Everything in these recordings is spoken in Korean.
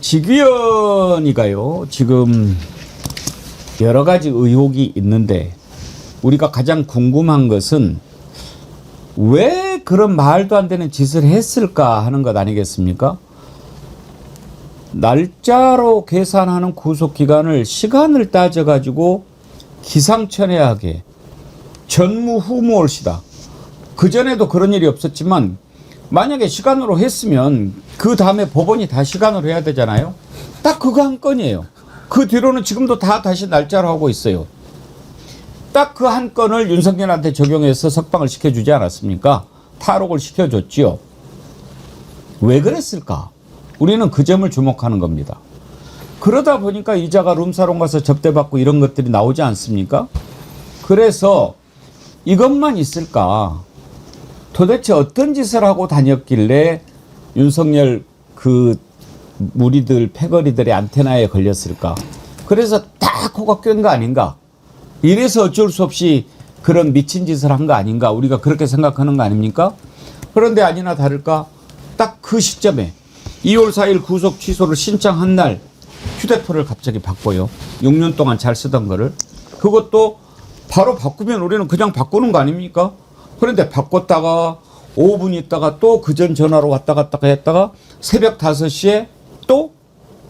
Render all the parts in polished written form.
지기현이가요, 지금 여러 가지 의혹이 있는데 우리가 가장 궁금한 것은 왜 그런 말도 안 되는 짓을 했을까 하는 것 아니겠습니까? 날짜로 계산하는 구속기간을 시간을 따져가지고 기상천외하게 전무후무올시다. 그전에도 그런 일이 없었지만 만약에 시간으로 했으면 그 다음에 법원이 다 시간으로 해야 되잖아요. 딱 그거 한 건이에요. 그 뒤로는 지금도 다 다시 날짜로 하고 있어요. 딱 그 한 건을 윤석열한테 적용해서 석방을 시켜주지 않았습니까? 탈옥을 시켜줬지요. 왜 그랬을까? 우리는 그 점을 주목하는 겁니다. 그러다 보니까 이자가 룸사롱 가서 접대받고 이런 것들이 나오지 않습니까? 그래서 이것만 있을까? 도대체 어떤 짓을 하고 다녔길래 윤석열 그 무리들, 패거리들의 안테나에 걸렸을까? 그래서 딱 코가 껴인 거 아닌가? 이래서 어쩔 수 없이 그런 미친 짓을 한 거 아닌가? 우리가 그렇게 생각하는 거 아닙니까? 그런데 아니나 다를까? 딱 그 시점에 2월 4일 구속 취소를 신청한 날 휴대폰을 갑자기 바꿔요. 6년 동안 잘 쓰던 거를. 그것도 바로 바꾸면 우리는 그냥 바꾸는 거 아닙니까? 그런데 바꿨다가 5분 있다가 또 그전 전화로 왔다 갔다 했다가 새벽 5시에 또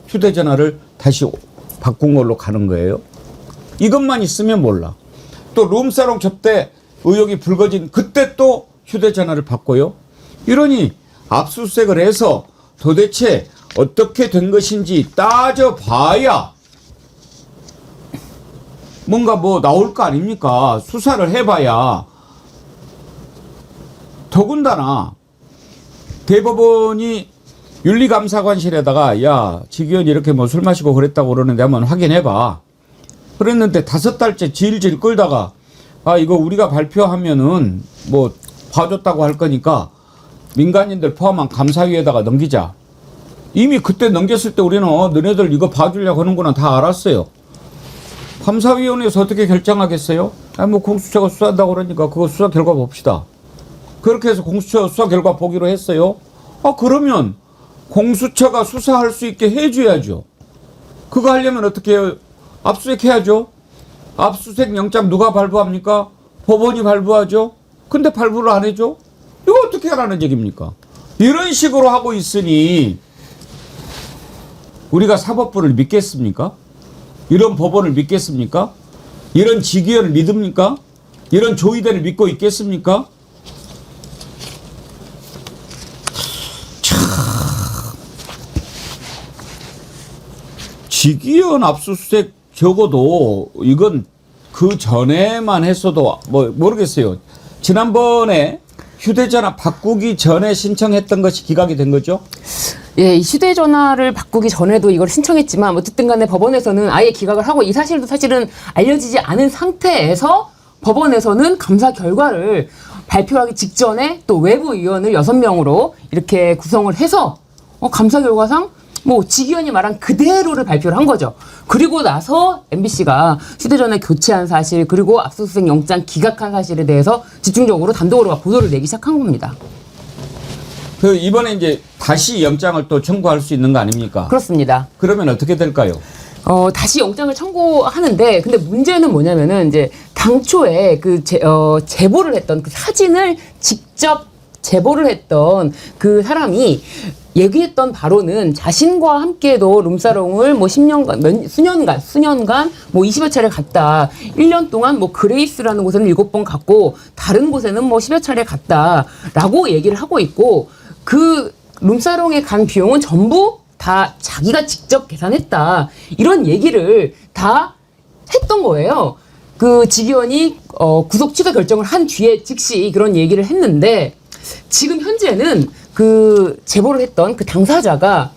휴대전화를 다시 바꾼 걸로 가는 거예요. 이것만 있으면 몰라. 또 룸사롱 접대 의혹이 불거진 그때 또 휴대전화를 바꿔요. 이러니 압수수색을 해서 도대체 어떻게 된 것인지 따져봐야 뭔가 뭐 나올 거 아닙니까? 수사를 해봐야. 더군다나 대법원이 윤리감사관실에다가 야, 지기현이 이렇게 뭐 술 마시고 그랬다고 그러는데 한번 확인해봐. 그랬는데 5달째 질질 끌다가 아, 이거 우리가 발표하면은 뭐 봐줬다고 할 거니까 민간인들 포함한 감사위에다가 넘기자. 이미 그때 넘겼을 때 우리는 너네들 이거 봐주려고 하는구나 다 알았어요. 감사위원회에서 어떻게 결정하겠어요? 아, 뭐 공수처가 수사한다고 그러니까 그거 수사 결과 봅시다. 그렇게 해서 공수처 수사 결과 보기로 했어요. 아, 그러면 공수처가 수사할 수 있게 해줘야죠. 그거 하려면 어떻게 해요? 압수수색 해야죠. 압수수색 영장 누가 발부합니까? 법원이 발부하죠. 근데 발부를 안 해줘? 이거 어떻게 하라는 얘기입니까? 이런 식으로 하고 있으니 우리가 사법부를 믿겠습니까? 이런 법원을 믿겠습니까? 이런 지기현을 믿습니까? 이런 조이대를 믿고 있겠습니까? 지기현 압수수색 적어도 이건 그 전에만 했어도 뭐 모르겠어요. 지난번에 휴대전화 바꾸기 전에 신청했던 것이 기각이 된 거죠? 예, 이 휴대전화를 바꾸기 전에도 이걸 신청했지만 어쨌든 간에 법원에서는 아예 기각을 하고 이 사실도 사실은 알려지지 않은 상태에서 법원에서는 감사 결과를 발표하기 직전에 또 외부위원을 6명으로 이렇게 구성을 해서 감사 결과상 뭐 지기현이 말한 그대로를 발표를 한 거죠. 그리고 나서 MBC가 휴대전화 교체한 사실 그리고 압수수색 영장 기각한 사실에 대해서 집중적으로 단독으로 보도를 내기 시작한 겁니다. 그 이번에 이제 다시 영장을 또 청구할 수 있는 거 아닙니까? 그렇습니다. 그러면 어떻게 될까요? 다시 영장을 청구하는데 근데 문제는 뭐냐면은 이제 당초에 그 제보를 했던 그 사진을 직접 제보를 했던 그 사람이 얘기했던 바로는 자신과 함께도 룸사롱을 뭐 10년간, 수년간 뭐 20여 차례 갔다. 1년 동안 뭐 그레이스라는 곳에는 7번 갔고, 다른 곳에는 뭐 10여 차례 갔다. 라고 얘기를 하고 있고, 그 룸사롱에 간 비용은 전부 다 자기가 직접 계산했다. 이런 얘기를 다 했던 거예요. 그 지기현이 구속 취소 결정을 한 뒤에 즉시 그런 얘기를 했는데, 지금 현재는 그 제보를 했던 그 당사자가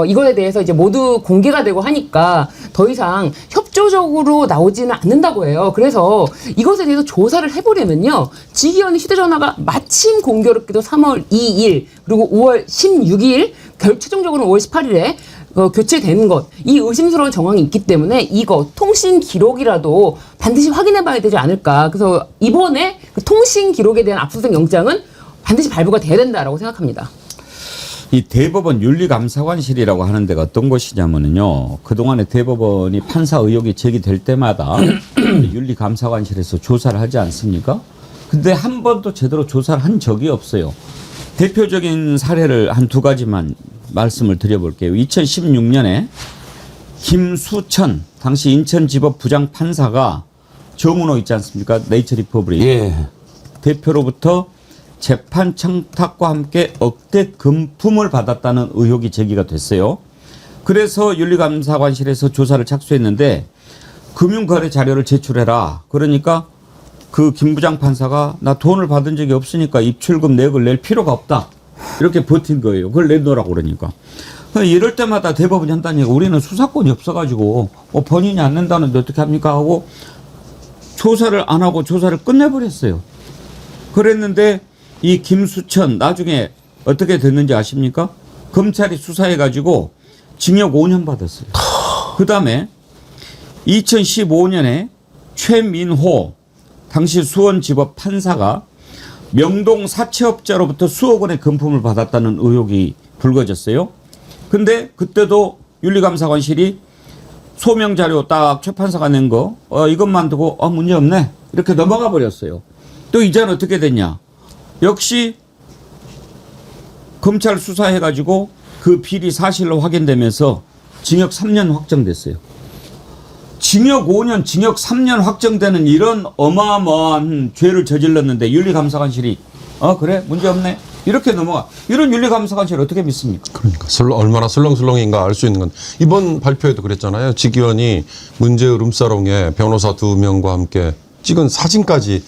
이거에 대해서 이제 모두 공개가 되고 하니까 더 이상 협조적으로 나오지는 않는다고 해요. 그래서 이것에 대해서 조사를 해보려면요. 지기현의 휴대전화가 마침 공교롭게도 3월 2일 그리고 5월 16일 최종적으로는 5월 18일에 교체되는 것, 이 의심스러운 정황이 있기 때문에 이거 통신 기록이라도 반드시 확인해봐야 되지 않을까. 그래서 이번에 그 통신 기록에 대한 압수수색 영장은 반드시 발부가 돼야 된다라고 생각합니다. 이 대법원 윤리감사관실이라고 하는 데가 어떤 곳이냐면요. 그동안에 대법원이 판사 의혹이 제기될 때마다 윤리감사관실에서 조사를 하지 않습니까? 근데 한 번도 제대로 조사를 한 적이 없어요. 대표적인 사례를 한 두 가지만 말씀을 드려볼게요. 2016년에 김수천 당시 인천지법 부장판사가 정은호 있지 않습니까? 네이처 리퍼블릭. 예. 대표로부터 재판 청탁과 함께 억대 금품을 받았다는 의혹이 제기가 됐어요. 그래서 윤리감사관실에서 조사를 착수했는데 금융거래 자료를 제출해라. 그러니까 그 김 부장 판사가 나 돈을 받은 적이 없으니까 입출금 내역을 낼 필요가 없다. 이렇게 버틴 거예요. 그걸 내놓으라고 그러니까. 이럴 때마다 대법원이 한다니까 우리는 수사권이 없어가지고 본인이 안 낸다는데 어떻게 합니까 하고 조사를 안 하고 조사를 끝내버렸어요. 그랬는데 이 김수천 나중에 어떻게 됐는지 아십니까? 검찰이 수사해가지고 징역 5년 받았어요. 그다음에 2015년에 최민호 당시 수원지법 판사가 명동 사채업자로부터 수억 원의 금품을 받았다는 의혹이 불거졌어요. 근데 그때도 윤리감사관실이 소명자료 딱 최 판사가 낸 거 이것만 두고 문제 없네 이렇게 넘어가 버렸어요. 또 이제는 어떻게 됐냐. 역시 검찰 수사해가지고 그 비리 사실로 확인되면서 징역 3년 확정됐어요. 징역 5년, 징역 3년 확정되는 이런 어마어마한 죄를 저질렀는데 윤리감사관실이 그래 문제없네 이렇게 넘어가. 이런 윤리감사관실 어떻게 믿습니까? 그러니까 얼마나 설렁설렁인가 알 수 있는 건 이번 발표에도 그랬잖아요. 직위원이 문제의 룸사롱에 변호사 2명과 함께 찍은 사진까지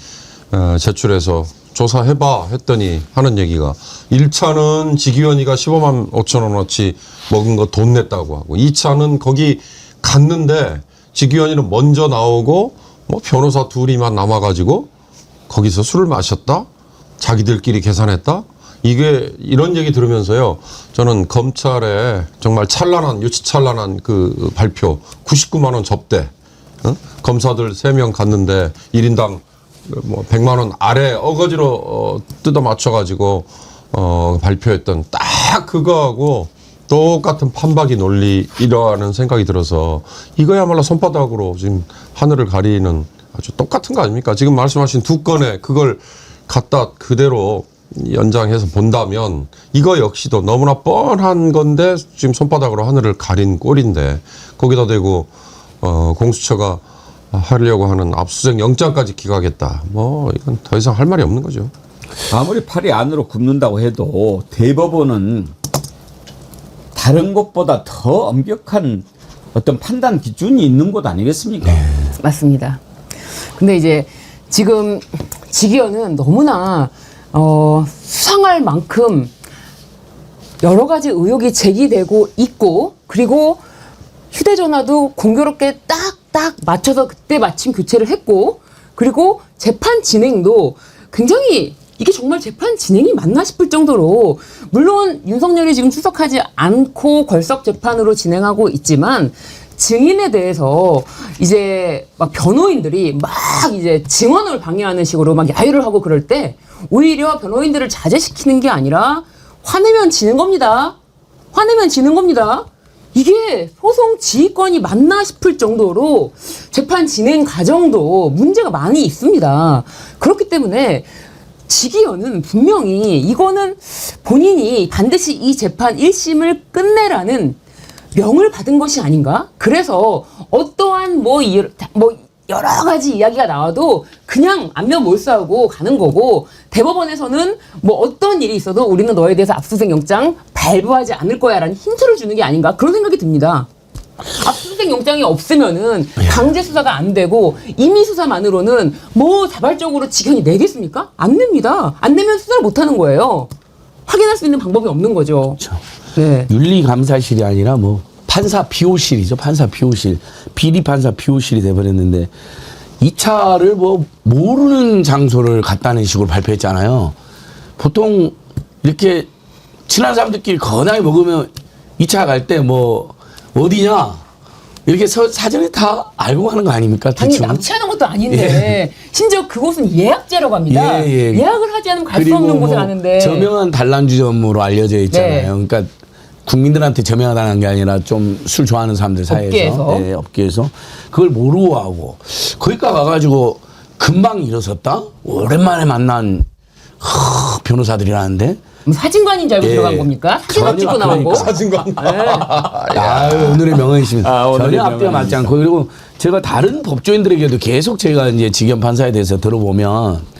제출해서 조사해봐 했더니 하는 얘기가 1차는 직위원이가 15만 5천 원어치 먹은 거 돈 냈다고 하고 2차는 거기 갔는데 직위원이는 먼저 나오고 뭐 변호사 둘이만 남아가지고 거기서 술을 마셨다? 자기들끼리 계산했다? 이게 이런 얘기 들으면서요. 저는 검찰의 정말 찬란한 유치찬란한 그 발표 99만 원 접대 검사들 3명 갔는데 1인당 뭐 100만 원 아래 어거지로 뜯어 맞춰가지고 발표했던 딱 그거하고 똑같은 판박이 논리라는 생각이 들어서 이거야말로 손바닥으로 지금 하늘을 가리는 아주 똑같은 거 아닙니까? 지금 말씀하신 두 건에 그걸 갖다 그대로 연장해서 본다면 이거 역시도 너무나 뻔한 건데 지금 손바닥으로 하늘을 가린 꼴인데 거기다 대고 공수처가 하려고 하는 압수수색 영장까지 기각했다. 뭐 이건 더 이상 할 말이 없는 거죠. 아무리 팔이 안으로 굽는다고 해도 대법원은 다른 곳보다 더 엄격한 어떤 판단 기준이 있는 곳 아니겠습니까? 맞습니다. 근데 이제 지금 직위원은 너무나 수상할 만큼 여러 가지 의혹이 제기되고 있고 그리고 휴대전화도 공교롭게 딱딱 맞춰서 그때 마침 교체를 했고 그리고 재판 진행도 굉장히 이게 정말 재판 진행이 맞나 싶을 정도로 물론 윤석열이 지금 출석하지 않고 걸석 재판으로 진행하고 있지만 증인에 대해서 이제 막 변호인들이 막 이제 증언을 방해하는 식으로 막 야유를 하고 그럴 때 오히려 변호인들을 자제시키는 게 아니라 화내면 지는 겁니다. 화내면 지는 겁니다. 이게 소송 지휘권이 맞나 싶을 정도로 재판 진행 과정도 문제가 많이 있습니다. 그렇기 때문에 직위원은 분명히 이거는 본인이 반드시 이 재판 1심을 끝내라는 명을 받은 것이 아닌가? 그래서 어떠한 뭐 여러 가지 이야기가 나와도 그냥 안면 몰수하고 가는 거고 대법원에서는 뭐 어떤 일이 있어도 우리는 너에 대해서 압수수색 영장 발부하지 않을 거야라는 힌트를 주는 게 아닌가 그런 생각이 듭니다. 압수수색 영장이 없으면은 강제 수사가 안 되고 임의 수사만으로는 뭐 자발적으로 직원이 내겠습니까? 안 냅니다. 안 내면 수사를 못 하는 거예요. 확인할 수 있는 방법이 없는 거죠. 그렇죠. 네. 윤리감사실이 아니라 뭐 판사 비호실이죠. 판사 비호실. 비리 판사 비호실이 돼버렸는데 2차를 뭐 모르는 장소를 갔다는 식으로 발표했잖아요. 보통 이렇게 친한 사람들끼리 거나게 먹으면 2차 갈 때 뭐 어디냐? 이렇게 사전에 다 알고 가는 거 아닙니까? 당연히 대충? 납치하는 것도 아닌데 심지어 그곳은 예약제라고 합니다. 예약을 하지 않으면 갈 수 없는 곳에 가는데 저명한 단란주점으로 알려져 있잖아요. 네. 그러니까 국민들한테 저명하다는 게 아니라 좀 술 좋아하는 사람들 사이에서 업계에서. 네, 업계에서 그걸 모르고 하고 거기까지 가가지고 금방 일어섰다. 오랜만에 만난 변호사들이라는데. 사진관인 줄 알고 예. 들어간 겁니까? 사진을 찍고 나온 거? 사진관. 오늘의 명언이십니다. 오늘의 전혀 앞뒤가 맞지 명언입니다. 않고 그리고 제가 다른 법조인들에게도 계속 제가 이제 지기현 판사에 대해서 들어보면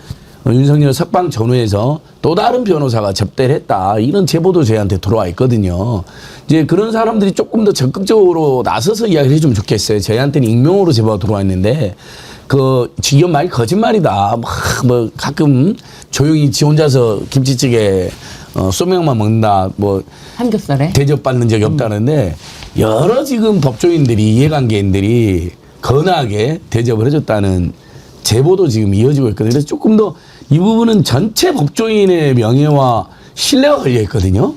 윤석열 석방 전후에서 또 다른 변호사가 접대를 했다 이런 제보도 저희한테 들어와 있거든요. 이제 그런 사람들이 조금 더 적극적으로 나서서 이야기를 해주면 좋겠어요. 저희한테는 익명으로 제보가 들어와 있는데 그 지기현 말이 거짓말이다. 뭐 가끔 조용히 지 혼자서 김치찌개 소명만 먹는다. 뭐 삼겹살에 대접받는 적이 없다는데 여러 지금 법조인들이 이해관계인들이 건하게 대접을 해줬다는 제보도 지금 이어지고 있거든요. 그래서 조금 더 이 부분은 전체 법조인의 명예와 신뢰가 걸려 있거든요.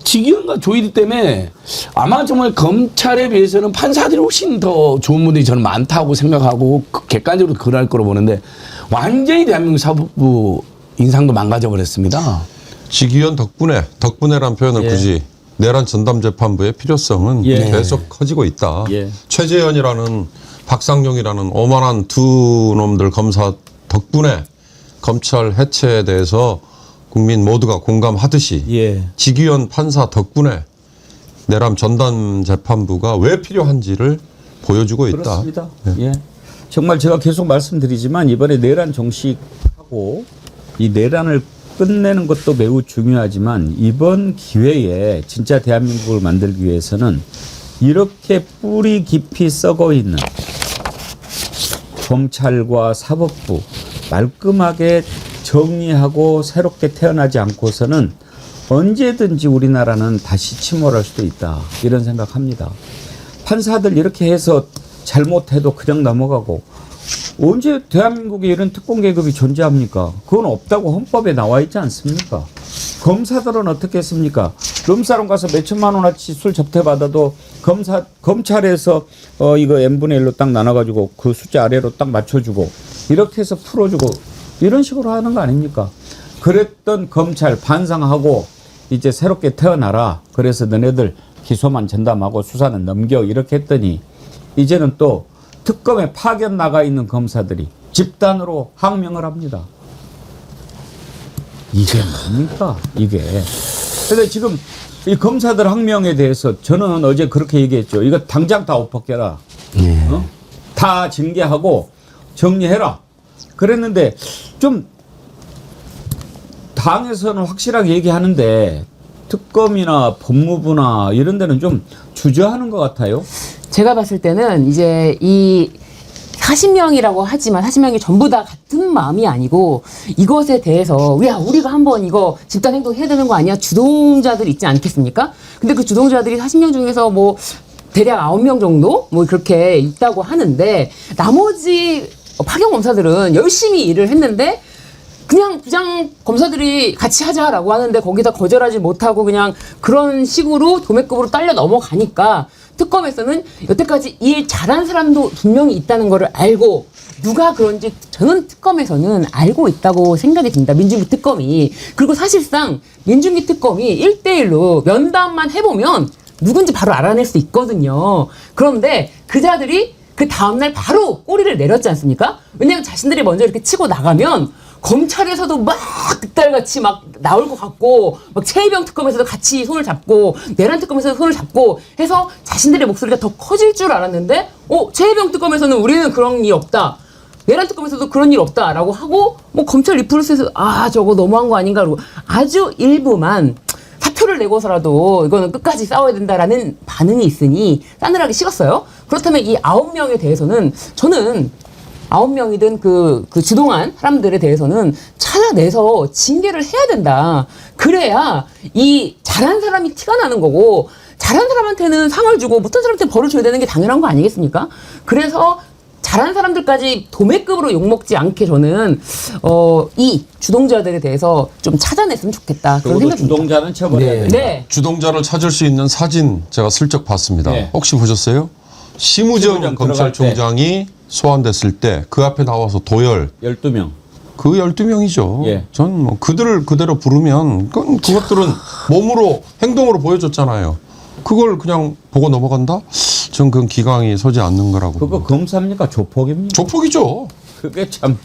지기현과 조이리 때문에 아마 정말 검찰에 비해서는 판사들이 훨씬 더 좋은 분들이 저는 많다고 생각하고 객관적으로 그럴 거로 보는데 완전히 대한민국 사법부 인상도 망가져 버렸습니다. 지기현 덕분에란 표현을 굳이 내란 전담재판부의 필요성은 예. 계속 커지고 있다. 예. 최재현이라는 박상용이라는 오만한 두 놈들 검사 덕분에 검찰 해체에 대해서 국민 모두가 공감하듯이 예. 지기현 판사 덕분에 내란 전담재판부가 왜 필요한지를 보여주고 있다. 그렇습니다. 예. 정말 제가 계속 말씀드리지만 이번에 내란 종식하고 이 내란을 끝내는 것도 매우 중요하지만 이번 기회에 진짜 대한민국을 만들기 위해서는 이렇게 뿌리 깊이 썩어 있는 검찰과 사법부 말끔하게 정리하고 새롭게 태어나지 않고서는 언제든지 우리나라는 다시 침몰할 수도 있다. 이런 생각합니다. 판사들 이렇게 해서 잘못해도 그냥 넘어가고 언제 대한민국에 이런 특권 계급이 존재합니까? 그건 없다고 헌법에 나와 있지 않습니까? 검사들은 어떻게 했습니까? 룸사롱 가서 몇천만 원어치 술 접대받아도 검찰에서 이거 n분의 1로 딱 나눠가지고 그 숫자 아래로 딱 맞춰주고 이렇게 해서 풀어주고 이런 식으로 하는 거 아닙니까? 그랬던 검찰 반성하고 이제 새롭게 태어나라. 그래서 너네들 기소만 전담하고 수사는 넘겨 이렇게 했더니 이제는 또 특검에 파견 나가 있는 검사들이 집단으로 항명을 합니다. 이게 뭡니까? 이게. 근데 지금 이 검사들 항명에 대해서 저는 어제 그렇게 얘기했죠. 이거 당장 다 엎어깨라. 다 징계하고 정리해라. 그랬는데 좀 당에서는 확실하게 얘기하는데 특검이나 법무부나 이런 데는 좀 주저하는 것 같아요. 제가 봤을 때는 이제 이 40명이라고 하지만 40명이 전부 다 같은 마음이 아니고 이것에 대해서 야 우리가 한번 이거 집단행동 해야 되는 거 아니야? 주동자들 있지 않겠습니까? 근데 그 주동자들이 40명 중에서 뭐 대략 9명 정도 뭐 그렇게 있다고 하는데 나머지 파견 검사들은 열심히 일을 했는데 그냥 부장 검사들이 같이 하자라고 하는데 거기다 거절하지 못하고 그냥 그런 식으로 도매급으로 딸려 넘어가니까 특검에서는 여태까지 일 잘한 사람도 분명히 있다는 거를 알고 누가 그런지 저는 특검에서는 알고 있다고 생각이 듭니다. 민중기 특검이. 그리고 사실상 민중기 특검이 1대1로 면담만 해보면 누군지 바로 알아낼 수 있거든요. 그런데 그자들이 그 다음날 바로 꼬리를 내렸지 않습니까? 왜냐하면 자신들이 먼저 이렇게 치고 나가면 검찰에서도 막 득달같이 막 나올 것 같고 막 최희병 특검에서도 같이 손을 잡고 내란 특검에서도 손을 잡고 해서 자신들의 목소리가 더 커질 줄 알았는데 최희병 특검에서는 우리는 그런 일 없다. 내란 특검에서도 그런 일 없다라고 하고 뭐 검찰 리플스에서 저거 너무한 거 아닌가 그러고 아주 일부만 사표를 내고서라도 이거는 끝까지 싸워야 된다라는 반응이 있으니 싸늘하게 식었어요. 그렇다면 이 9명에 대해서는 저는 9명이든 그 주동한 사람들에 대해서는 찾아내서 징계를 해야 된다. 그래야 이 잘한 사람이 티가 나는 거고 잘한 사람한테는 상을 주고 못한 사람한테 벌을 줘야 되는 게 당연한 거 아니겠습니까? 그래서 잘한 사람들까지 도매급으로 욕먹지 않게 저는 이 주동자들에 대해서 좀 찾아냈으면 좋겠다. 그런 적어도 생각이 듭니다. 주동자는 처벌해야 된다. 네. 주동자를 찾을 수 있는 사진 제가 슬쩍 봤습니다. 네. 혹시 보셨어요? 심우정 심우정 검찰총장이 소환됐을 때 그 앞에 나와서 도열 12명. 그 12명이죠. 예. 전 뭐 그들을 그대로 부르면 그것들은 몸으로 행동으로 보여줬잖아요. 그걸 그냥 보고 넘어간다? 전 그건 기강이 서지 않는 거라고. 그거 봅니다. 검사입니까? 조폭입니까? 조폭이죠. 그게 참.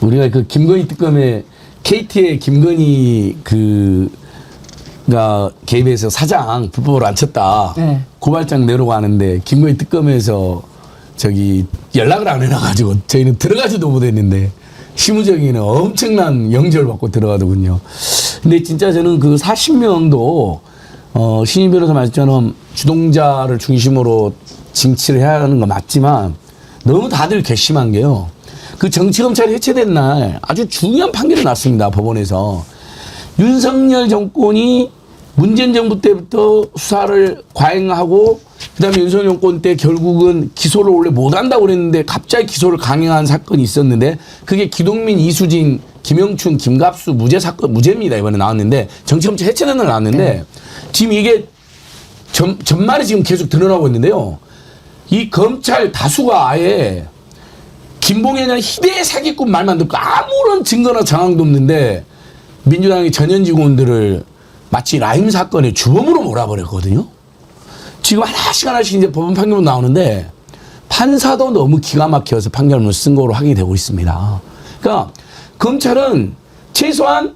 우리가 그 김건희 특검에 KT의 김건희 그가 개입해서 사장 불법으로 앉혔다. 네. 고발장 내려고 하는데 김건희 특검에서 저기 연락을 안 해놔가지고 저희는 들어가지도 못했는데 심우정이는 엄청난 영절 받고 들어가더군요. 근데 진짜 저는 그 40명도 신임 변호사 말처럼 주동자를 중심으로 징치를 해야 하는 거 맞지만 너무 다들 괘씸한 게요. 그 정치검찰이 해체된 날 아주 중요한 판결이 났습니다. 법원에서. 윤석열 정권이 문재인 정부 때부터 수사를 과잉하고 그다음에 윤석열 정권 때 결국은 기소를 원래 못한다고 그랬는데 갑자기 기소를 강행한 사건이 있었는데 그게 기동민, 이수진, 김영춘, 김갑수 무죄 사건, 무죄입니다. 이번에 나왔는데 정치검찰 해체된 날 나왔는데 지금 이게 전말에 지금 계속 드러나고 있는데요. 이 검찰 다수가 아예 김봉현이라는 희대의 사기꾼 말만 듣고 아무런 증거나 정황도 없는데 민주당의 전현 직원들을 마치 라임 사건의 주범으로 몰아버렸거든요. 지금 하나씩 이제 법원 판결문 나오는데 판사도 너무 기가 막혀서 판결문을 쓴 거로 확인이 되고 있습니다. 그러니까 검찰은 최소한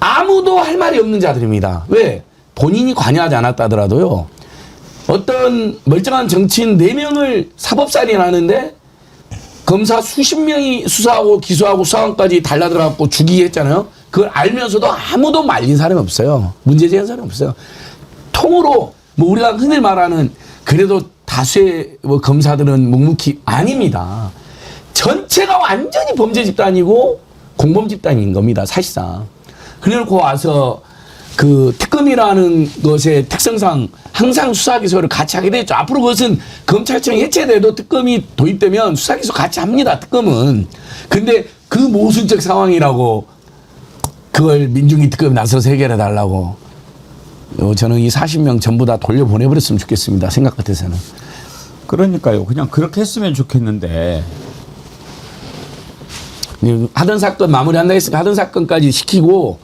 아무도 할 말이 없는 자들입니다. 왜? 본인이 관여하지 않았다 하더라도요. 어떤 멀쩡한 정치인 4명을 사법살인하는데 검사 수십 명이 수사하고 기소하고 수사관까지 달라들어갖고 죽이게 했잖아요. 그걸 알면서도 아무도 말린 사람이 없어요. 문제 제기한 사람이 없어요. 통으로 뭐 우리가 흔히 말하는 그래도 다수의 뭐 검사들은 묵묵히 아닙니다. 전체가 완전히 범죄 집단이고 공범 집단인 겁니다. 사실상. 그래놓고 와서 그 특검이라는 것의 특성상 항상 수사기소를 같이 하게 되죠. 앞으로 그것은 검찰청이 해체돼도 특검이 도입되면 수사기소 같이 합니다. 특검은. 근데 그 모순적 상황이라고 그걸 민중이 특검이 나서서 해결해 달라고. 저는 이 40명 전부 다 돌려보내버렸으면 좋겠습니다. 생각 같아서는. 그러니까요. 그냥 그렇게 했으면 좋겠는데. 하던 사건 마무리한다 했으니까 하던 사건까지 시키고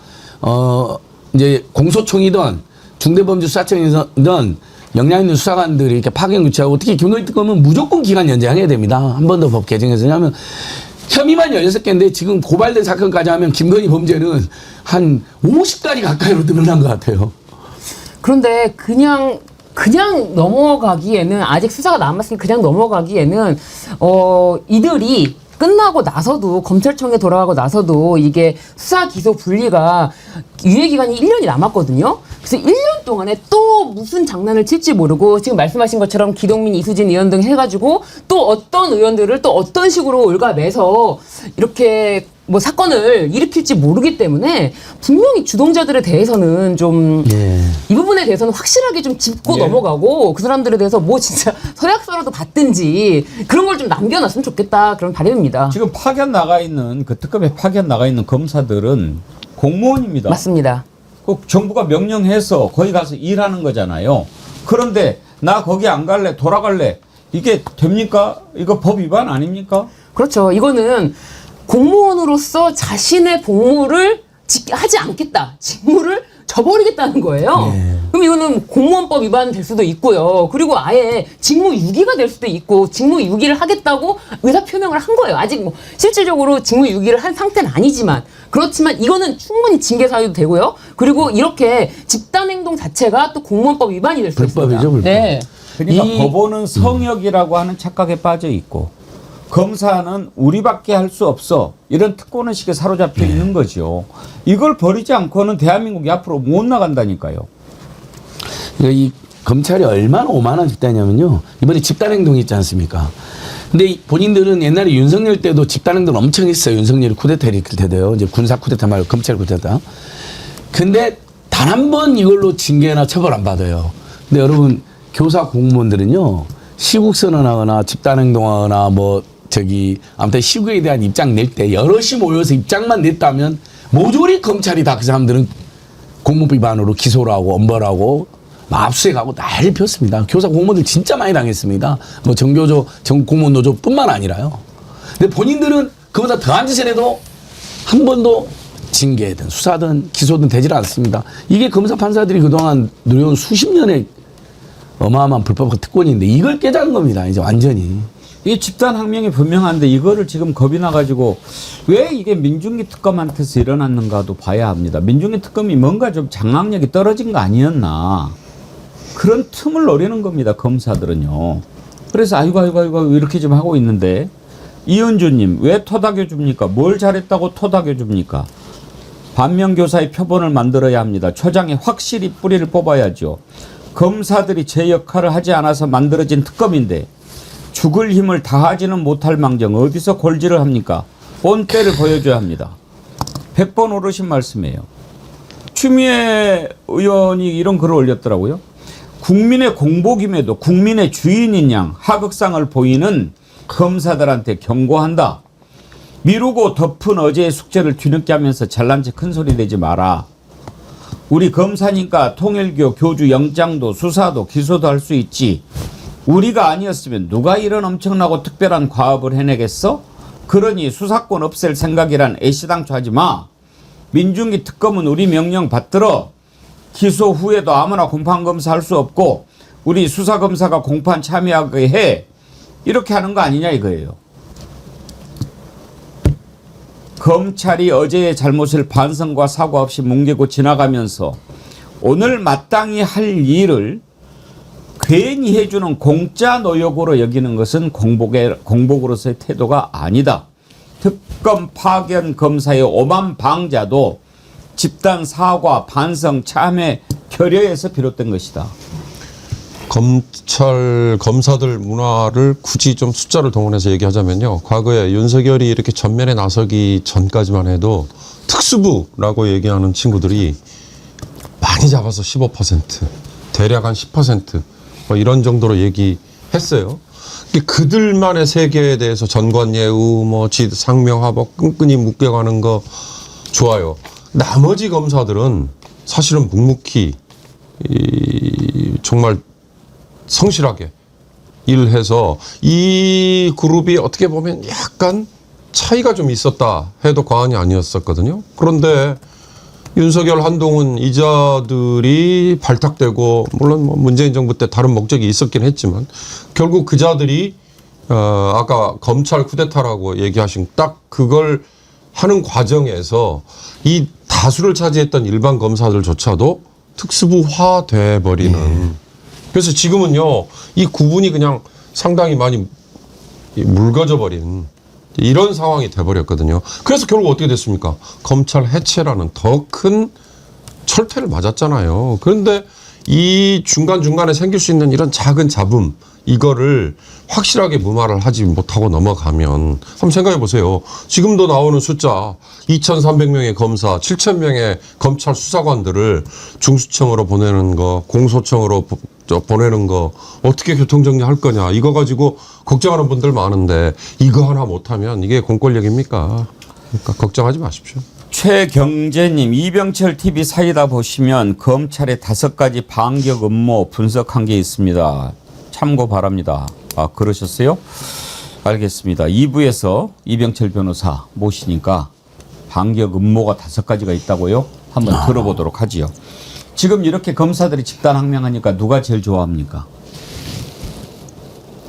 이제 공소청이든 중대범죄수사청이든 역량 있는 수사관들이 이렇게 파견 교체하고 특히 김건희 특검은 무조건 기간 연장해야 됩니다. 한 번 더 법 개정해서. 왜냐하면 혐의만 16개인데 지금 고발된 사건까지 하면 김건희 범죄는 한 50가지 가까이로 늘어난 것 같아요. 그런데 그냥 넘어가기에는 아직 수사가 남았으니 그냥 넘어가기에는 이들이 끝나고 나서도 검찰청에 돌아가고 나서도 이게 수사 기소 분리가 유예 기간이 1년이 남았거든요. 그래서 1년 동안에 또 무슨 장난을 칠지 모르고 지금 말씀하신 것처럼 기동민, 이수진 의원 등 해가지고 또 어떤 의원들을 또 어떤 식으로 올가매서 이렇게 뭐 사건을 일으킬지 모르기 때문에 분명히 주동자들에 대해서는 좀 이 부분에 대해서는 확실하게 좀 짚고 넘어가고 그 사람들에 대해서 뭐 진짜 서약서라도 받든지 그런 걸 좀 남겨놨으면 좋겠다 그런 바람입니다. 지금 파견 나가 있는 그 특검에 파견 나가 있는 검사들은 공무원입니다. 맞습니다. 꼭 정부가 명령해서 거기 가서 일하는 거잖아요. 그런데 나 거기 안 갈래, 돌아갈래. 이게 됩니까? 이거 법 위반 아닙니까? 그렇죠. 이거는 공무원으로서 자신의 복무를 하지 않겠다. 직무를 저버리겠다는 거예요. 그럼 이거는 공무원법 위반 될 수도 있고요. 그리고 아예 직무 유기가 될 수도 있고 직무 유기를 하겠다고 의사 표명을 한 거예요. 아직 뭐 실질적으로 직무 유기를 한 상태는 아니지만 그렇지만 이거는 충분히 징계 사유도 되고요. 그리고 이렇게 집단 행동 자체가 또 공무원법 위반이 될 수 있습니다. 불법이죠, 불법. 네. 그러니까 법원은 성역이라고 하는 착각에 빠져 있고 검사는 우리밖에 할 수 없어. 이런 특권의식에 사로잡혀 있는 거죠. 이걸 버리지 않고는 대한민국이 앞으로 못 나간다니까요. 그러니까 이 검찰이 얼마나 오만한 집단이냐면요. 이번에 집단행동이 있지 않습니까? 근데 본인들은 옛날에 윤석열 때도 집단행동 엄청 했어요. 윤석열이 쿠데타를 일으킬 때도요. 이제 군사 쿠데타 말고 검찰 쿠데타. 근데 단 한 번 이걸로 징계나 처벌 안 받아요. 근데 여러분 교사 공무원들은요. 시국선언하거나 집단행동하거나 뭐 아무튼 시국에 대한 입장 낼 때 여럿이 모여서 입장만 냈다면 모조리 검찰이 다 그 사람들은 공무법 위반으로 기소를 하고 엄벌하고 압수해가고 난리 폈습니다. 교사 공무원들 진짜 많이 당했습니다. 뭐 정교조, 공무원 노조뿐만 아니라요. 근데 본인들은 그보다 더한 짓을 해도 한 번도 징계든 수사든 기소든 되질 않습니다. 이게 검사 판사들이 그동안 누려온 수십 년의 어마어마한 불법 특권인데 이걸 깨자는 겁니다. 이제 완전히. 이 집단항명이 분명한데 이거를 지금 겁이 나가지고 왜 이게 민중기 특검한테서 일어났는가도 봐야 합니다. 민중기 특검이 뭔가 좀 장악력이 떨어진 거 아니었나. 그런 틈을 노리는 겁니다. 검사들은요. 그래서 아이고 이렇게 좀 하고 있는데 이은주님 왜 토닥여 줍니까? 뭘 잘했다고 토닥여 줍니까? 반면교사의 표본을 만들어야 합니다. 초장에 확실히 뿌리를 뽑아야죠. 검사들이 제 역할을 하지 않아서 만들어진 특검인데 죽을 힘을 다하지는 못할 망정 어디서 골질을 합니까? 본때를 보여줘야 합니다. 100번 오르신 말씀이에요. 추미애 의원이 이런 글을 올렸더라고요. 국민의 공복임에도 국민의 주인인 양 하극상을 보이는 검사들한테 경고한다. 미루고 덮은 어제의 숙제를 뒤늦게 하면서 잘난 체 큰소리 내지 마라. 우리 검사니까 통일교 교주 영장도 수사도 기소도 할 수 있지. 우리가 아니었으면 누가 이런 엄청나고 특별한 과업을 해내겠어? 그러니 수사권 없앨 생각이란 애시당초 하지 마. 민중기 특검은 우리 명령 받들어. 기소 후에도 아무나 공판검사 할 수 없고 우리 수사검사가 공판 참여하게 해. 이렇게 하는 거 아니냐 이거예요. 검찰이 어제의 잘못을 반성과 사과 없이 뭉개고 지나가면서 오늘 마땅히 할 일을 괜히 해주는 공짜 노역으로 여기는 것은 공복으로서의 태도가 아니다. 특검 파견 검사의 오만 방자도 집단 사과, 반성, 참회, 결여에서 비롯된 것이다. 검찰 검사들 문화를 굳이 좀 숫자를 동원해서 얘기하자면요. 과거에 윤석열이 이렇게 전면에 나서기 전까지만 해도 특수부라고 얘기하는 친구들이 많이 잡아서 15%, 대략 한 10%, 뭐 이런 정도로 얘기했어요. 그들만의 세계에 대해서 전관예우, 뭐 상명하복 끈끈이 묶여가는 거 좋아요. 나머지 검사들은 사실은 묵묵히 정말 성실하게 일해서 이 그룹이 어떻게 보면 약간 차이가 좀 있었다 해도 과언이 아니었었거든요. 그런데 윤석열, 한동훈 이자들이 발탁되고 물론 뭐 문재인 정부 때 다른 목적이 있었긴 했지만 결국 그 자들이 아까 검찰 쿠데타라고 얘기하신 딱 그걸 하는 과정에서 이 다수를 차지했던 일반 검사들조차도 특수부화돼 버리는. 그래서 지금은요 이 구분이 그냥 상당히 많이 묽어져 버린 이런 상황이 돼버렸거든요. 그래서 결국 어떻게 됐습니까? 검찰 해체라는 더 큰 철퇴를 맞았잖아요. 그런데 이 중간중간에 생길 수 있는 이런 작은 잡음 이거를 확실하게 무마를 하지 못하고 넘어가면 한번 생각해 보세요. 지금도 나오는 숫자 2,300명의 검사, 7,000명의 검찰 수사관들을 중수청으로 보내는 거, 공소청으로 보내는 거 어떻게 교통정리할 거냐 이거 가지고 걱정하는 분들 많은데 이거 하나 못하면 이게 공권력입니까? 그러니까 걱정하지 마십시오. 최경재님, 이병철 TV 사이다 보시면 검찰의 5가지 반격 음모 분석한 게 있습니다. 참고 바랍니다. 아, 그러셨어요? 알겠습니다. 2부에서 이병철 변호사 모시니까 반격 음모가 5가지가 있다고요? 한번 들어보도록 하지요. 지금 이렇게 검사들이 집단항명하니까 누가 제일 좋아합니까?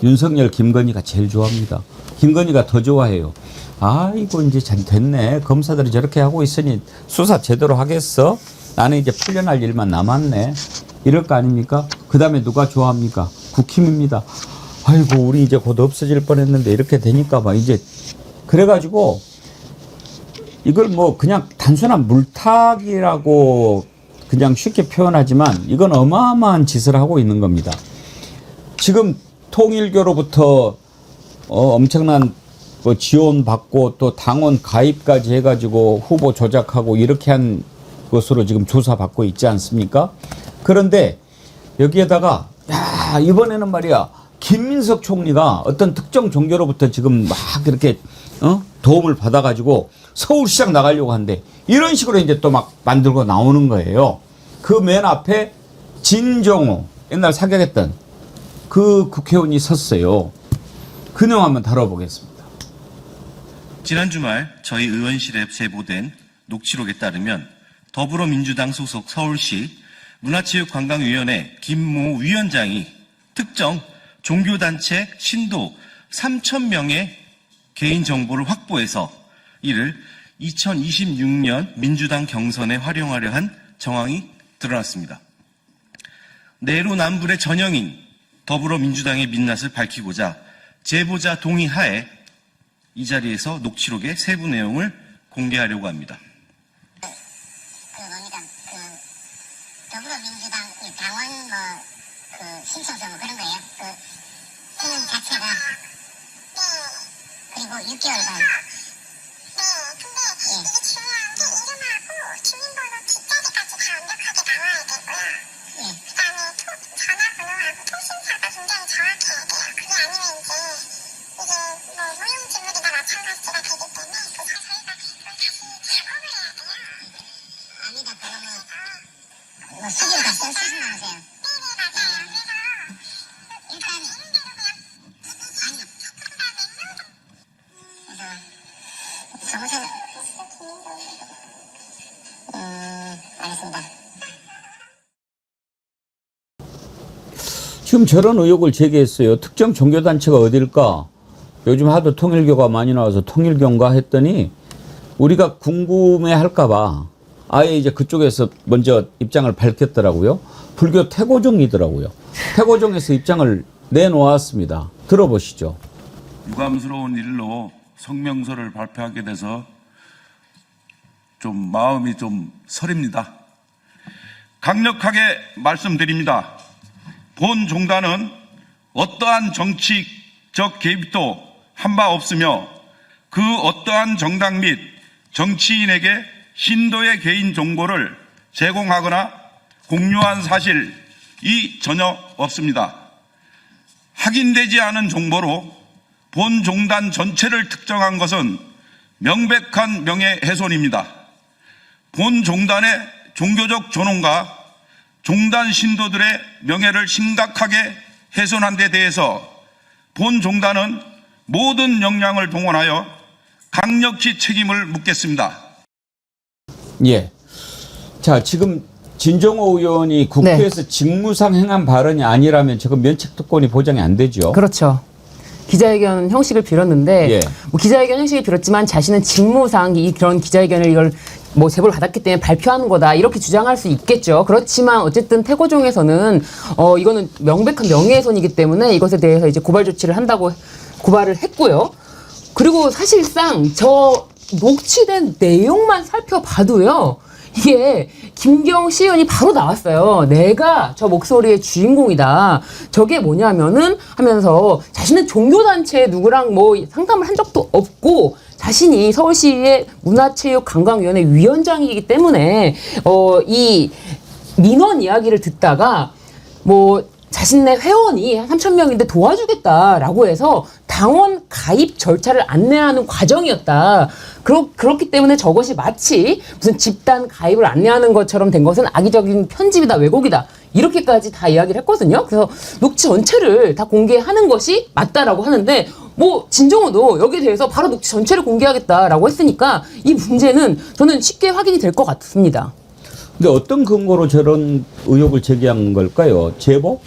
윤석열, 김건희가 제일 좋아합니다. 김건희가 더 좋아해요. 아이고 이제 잘 됐네. 검사들이 저렇게 하고 있으니 수사 제대로 하겠어? 나는 이제 풀려날 일만 남았네. 이럴 거 아닙니까? 그 다음에 누가 좋아합니까? 국힘입니다. 아이고 우리 이제 곧 없어질 뻔했는데 이렇게 되니까 막 이제 그래가지고 이걸 뭐 그냥 단순한 물타기라고 그냥 쉽게 표현하지만 이건 어마어마한 짓을 하고 있는 겁니다. 지금 통일교로부터 엄청난 뭐 지원받고 또 당원 가입까지 해가지고 후보 조작하고 이렇게 한 것으로 지금 조사받고 있지 않습니까? 그런데 여기에다가 야 이번에는 말이야 김민석 총리가 어떤 특정 종교로부터 지금 막 이렇게 도움을 받아가지고 서울시장 나가려고 하는데 이런 식으로 이제 또 막 만들고 나오는 거예요. 그 맨 앞에 진종호 옛날 사격했던 그 국회의원이 섰어요. 그 내용 한번 다뤄보겠습니다. 지난 주말 저희 의원실에 제보된 녹취록에 따르면 더불어민주당 소속 서울시 문화체육관광위원회 김모 위원장이 특정 종교단체 신도 3,000명의 개인정보를 확보해서 이를 2026년 민주당 경선에 활용하려 한 정황이 드러났습니다. 내로남불의 전형인 더불어민주당의 민낯을 밝히고자 제보자 동의하에 이 자리에서 녹취록의 세부 내용을 공개하려고 합니다. 더불어민주당 당원 신청서 그런 거예요. 기능 자체가 그리고 6개월간. 근데 이게 중요한 게 이름하고 주민번호 뒷자리까지 다 완벽하게 나와야 되고요. 그다음에 전화번호하고 통신사가 굉장히 정확해야 돼요. 그게 아니면 이제 이게 뭐 무용지물이나 마찬가지가 되기 때문에 저희가 그걸 다시 작업을 해야 돼요. 아니다 그러면 수기가 쓰지 마세요. 네네 맞아요. 그래서 일단 정세 알겠습니다. 지금 저런 의혹을 제기했어요. 특정 종교단체가 어딜까? 요즘 하도 통일교가 많이 나와서 통일교인가 했더니 우리가 궁금해할까봐 아예 이제 그쪽에서 먼저 입장을 밝혔더라고요. 불교 태고종이더라고요. 태고종에서 입장을 내놓았습니다. 들어보시죠. 유감스러운 일로 성명서를 발표하게 돼서 좀 마음이 좀 서립니다. 강력하게 말씀드립니다. 본 종단은 어떠한 정치적 개입도 한 바 없으며 그 어떠한 정당 및 정치인에게 신도의 개인 정보를 제공하거나 공유한 사실이 전혀 없습니다. 확인되지 않은 정보로 본 종단 전체를 특정한 것은 명백한 명예훼손입니다. 본 종단의 종교적 존엄과 종단 신도들의 명예를 심각하게 훼손한 데 대해서 본 종단은 모든 역량을 동원하여 강력히 책임을 묻겠습니다. 예. 자, 지금 진종호 의원이 국회에서 직무상 행한 발언이 아니라면 저건 면책특권이 보장이 안 되죠. 그렇죠. 기자회견 형식을 빌었는데 예. 뭐 기자회견 형식을 빌었지만 자신은 직무상 그런 기자회견을 이걸 뭐 제보를 받았기 때문에 발표하는 거다 이렇게 주장할 수 있겠죠. 그렇지만 어쨌든 태고종에서는 이거는 명백한 명예훼손이기 때문에 이것에 대해서 이제 고발 조치를 한다고 고발을 했고요. 그리고 사실상 저 녹취된 내용만 살펴봐도요. 이게 김경시 의원이 바로 나왔어요. 내가 저 목소리의 주인공이다. 저게 뭐냐면은 하면서 자신은 종교단체 누구랑 뭐 상담을 한 적도 없고 자신이 서울시의 문화체육관광위원회 위원장이기 때문에 이 민원 이야기를 듣다가 뭐 자신네 회원이 3,000명인데 도와주겠다라고 해서 당원 가입 절차를 안내하는 과정이었다. 그렇기 때문에 저것이 마치 무슨 집단 가입을 안내하는 것처럼 된 것은 악의적인 편집이다, 왜곡이다. 이렇게까지 다 이야기를 했거든요. 그래서 녹취 전체를 다 공개하는 것이 맞다라고 하는데 뭐 진종호도 여기에 대해서 바로 녹취 전체를 공개하겠다라고 했으니까 이 문제는 저는 쉽게 확인이 될 것 같습니다. 근데 어떤 근거로 저런 의혹을 제기한 걸까요? 제보?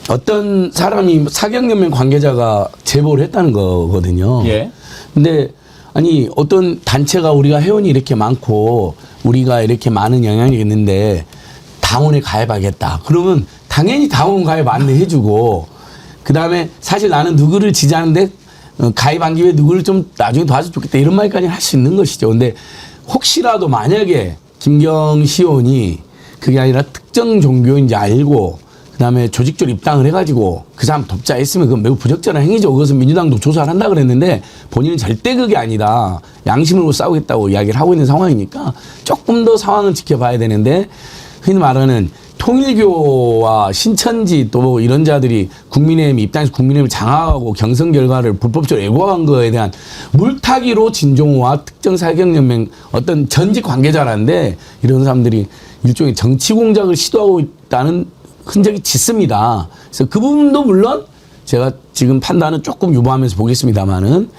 어떤 사람이 사경연맹 관계자가 제보를 했다는 거거든요. 예. 근데 아니 어떤 단체가 우리가 회원이 이렇게 많고 우리가 이렇게 많은 영향력이 있는데 당원에 가입하겠다. 그러면 당연히 당원 가입 안내해주고 그다음에 사실 나는 누구를 지지하는데 가입한 김에 누구를 좀 나중에 도와주면 좋겠다. 이런 말까지 할 수 있는 것이죠. 근데 혹시라도 만약에 김경시 의원이 그게 아니라 특정 종교인지 알고 그다음에 조직적으로 입당을 해가지고 그 사람 돕자 했으면 그건 매우 부적절한 행위죠. 그것은 민주당도 조사를 한다 그랬는데 본인은 절대 그게 아니다. 양심으로 싸우겠다고 이야기를 하고 있는 상황이니까 조금 더 상황을 지켜봐야 되는데 흔히 말하는 통일교와 신천지 또 이런 자들이 국민의힘 입당해서 국민의힘을 장악하고 경선 결과를 불법적으로 왜곡한 거에 대한 물타기로 진종호와 특정 사경연맹 어떤 전직 관계자라는데 이런 사람들이 일종의 정치 공작을 시도하고 있다는 흔적이 짙습니다. 그래서 그 부분도 물론 제가 지금 판단은 조금 유보하면서 보겠습니다만은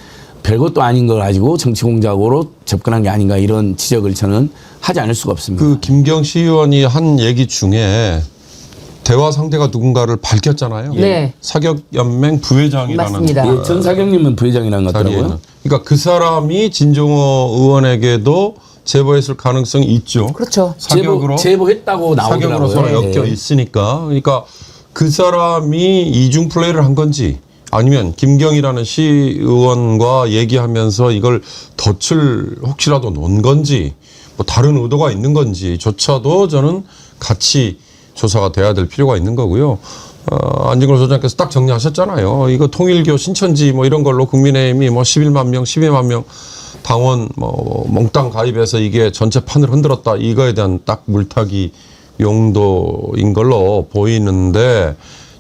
별것도 아닌 걸 가지고 정치 공작으로 접근한 게 아닌가 이런 지적을 저는 하지 않을 수가 없습니다. 그 김경시 의원이 한 얘기 중에 대화 상대가 누군가를 밝혔잖아요. 네. 사격연맹 부회장이라는 맞습니다. 예, 전 사경님은 부회장이라는 것 자리에는. 같더라고요. 그러니까 그 사람이 진종호 의원에게도 제보했을 가능성이 있죠. 그렇죠. 사격으로 제보했다고 나오더라고요. 사격으로 서로 엮여 예. 있으니까. 그러니까 그 사람이 이중 플레이를 한 건지 아니면 김경이라는 시의원과 얘기하면서 이걸 덫을 혹시라도 놓은 건지 뭐 다른 의도가 있는 건지조차도 저는 같이 조사가 돼야 될 필요가 있는 거고요. 안진걸 소장께서 딱 정리하셨잖아요. 이거 통일교 신천지 뭐 이런 걸로 국민의힘이 뭐 11만 명, 12만 명 당원 뭐 몽땅 가입해서 이게 전체 판을 흔들었다. 이거에 대한 딱 물타기 용도인 걸로 보이는데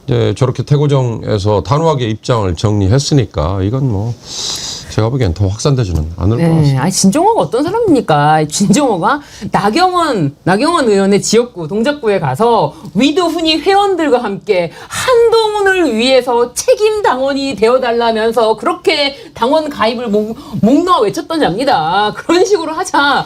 이제 저렇게 태고정에서 단호하게 입장을 정리했으니까 이건 뭐 제가 보기엔 더 확산되지는 않을 것 네, 같습니다. 아니 진종호가 어떤 사람입니까? 진종호가 나경원 의원의 지역구 동작구에 가서 위도훈이 회원들과 함께 한동훈을 위해서 책임 당원이 되어달라면서 그렇게 당원 가입을 목 놓아 외쳤던 잡니다. 그런 식으로 하자.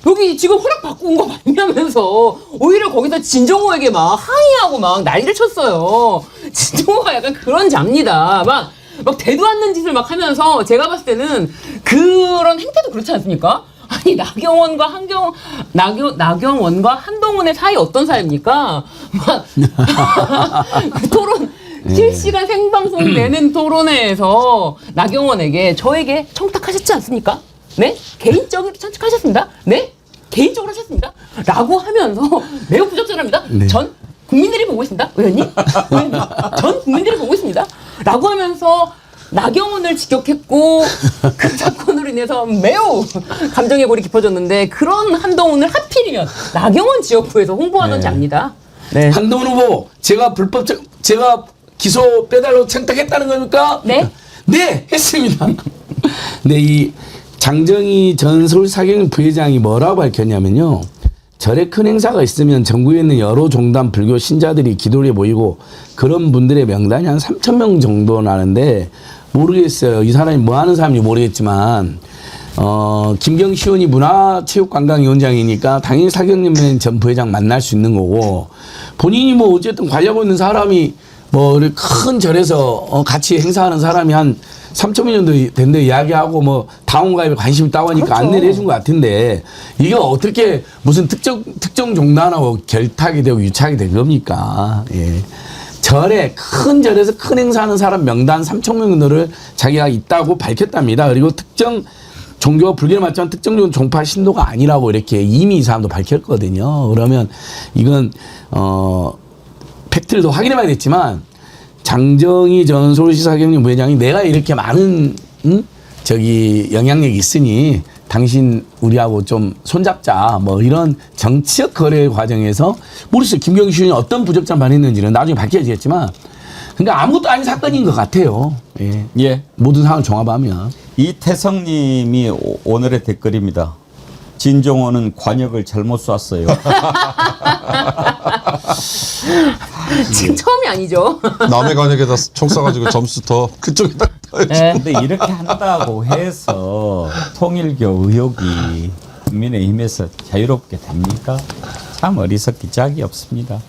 여기 지금 허락 받고 온 거 맞냐면서 오히려 거기서 진종호에게 막 항의하고 막 난리를 쳤어요. 진종호가 약간 그런 잡니다. 막 대도 않는 짓을 막 하면서 제가 봤을 때는 그런 행태도 그렇지 않습니까? 아니 나경원과 한동훈의 사이 어떤 사이입니까? 막 그 토론 실시간 생방송 되는 토론회에서 나경원에게 저에게 청탁하셨지 않습니까? 네? 개인적으로 청탁하셨습니다. 네? 개인적으로 하셨습니다. 라고 하면서 매우 부적절합니다. 네. 전 국민들이 보고 있습니다. 의원님? 전 국민들이 보고 있습니다. 라고 하면서 나경원을 직격했고 그 사건으로 인해서 매우 감정의 골이 깊어졌는데 그런 한동훈을 하필이면 나경원 지역구에서 홍보하던 잡니다. 네. 한동훈 후보 제가 제가 기소 빼달라고 청탁했다는 겁니까? 네? 네, 했습니다. 근데 이 장정희 전 서울사경위 부회장이 뭐라고 밝혔냐면요. 절에 큰 행사가 있으면 전국에 있는 여러 종단 불교 신자들이 기도에 모이고 그런 분들의 명단이 한 3,000명 정도 나는데 모르겠어요. 이 사람이 뭐 하는 사람인지 모르겠지만 김경시 의원이 문화체육관광위원장이니까 당연히 사경님 전 부회장 만날 수 있는 거고 본인이 뭐 어쨌든 관리하고 있는 사람이 뭐 큰 절에서 같이 행사하는 사람이 한 3,000명 정도 된데 이야기하고 뭐 당원 가입에 관심 있다고 하니까 그렇죠. 안내를 해준 것 같은데 이게 어떻게 무슨 특정 종단하고 결탁이 되고 유착이 된 겁니까? 예. 큰 절에서 큰 행사하는 사람 명단 3,000명들을 자기가 있다고 밝혔답니다. 그리고 특정 종교가 불교에 맞지만 특정 종파 신도가 아니라고 이렇게 이미 이 사람도 밝혔거든요. 그러면 이건 팩트를 더 확인해 봐야겠지만 장정희 전 서울시 사경위 부회장이 내가 이렇게 많은 영향력이 있으니 당신 우리하고 좀 손잡자 뭐 이런 정치적 거래 과정에서 모르겠어요. 김경시 의원이 어떤 부적절한 반응했는지는 나중에 밝혀지겠지만 그러니까 아무것도 아닌 사건인 것 같아요. 예. 예. 모든 상황을 종합하면. 이태성님이 오늘의 댓글입니다. 진종호는 관역을 잘못 쐈어요. 지금 처음이 아니죠. 남의 관역에다 총 쏴가지고 점수 더 그쪽에다 네. 근데 이렇게 한다고 해서 통일교 의혹이 국민의힘에서 자유롭게 됩니까? 참 어리석기 짝이 없습니다.